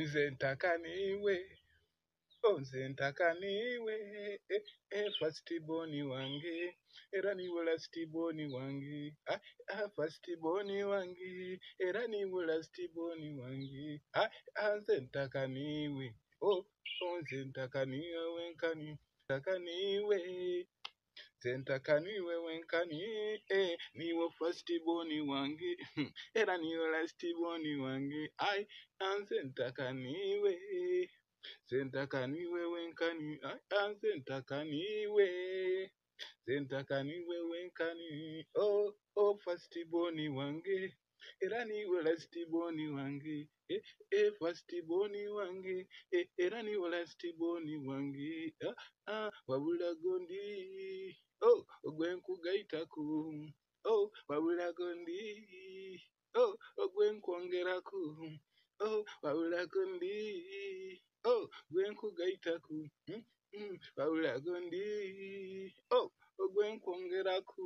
nze ntaka niwe, nze ntaka niwe, first born wange, era niwe last born wange, first born wange, era niwe last born wange, nze ntaka niwe, nze ntaka niwe wenkani, ntaka niwe, nze ntaka niwe wenkani, niwe first born wange, era niwe last born wange, nze ntaka niwe, nze ntaka niwe wenkani, nze ntaka niwe, nze ntaka niwe wenkani, first born wange, era niwe last born wange, first born wange, era niwe last born wange, wabula gondi, gwenkugaitaku, wabula gondi, gwenkwongeraku, wabula gondi, gwenkugaitaku, wabula gondi, gwenkwongeraku.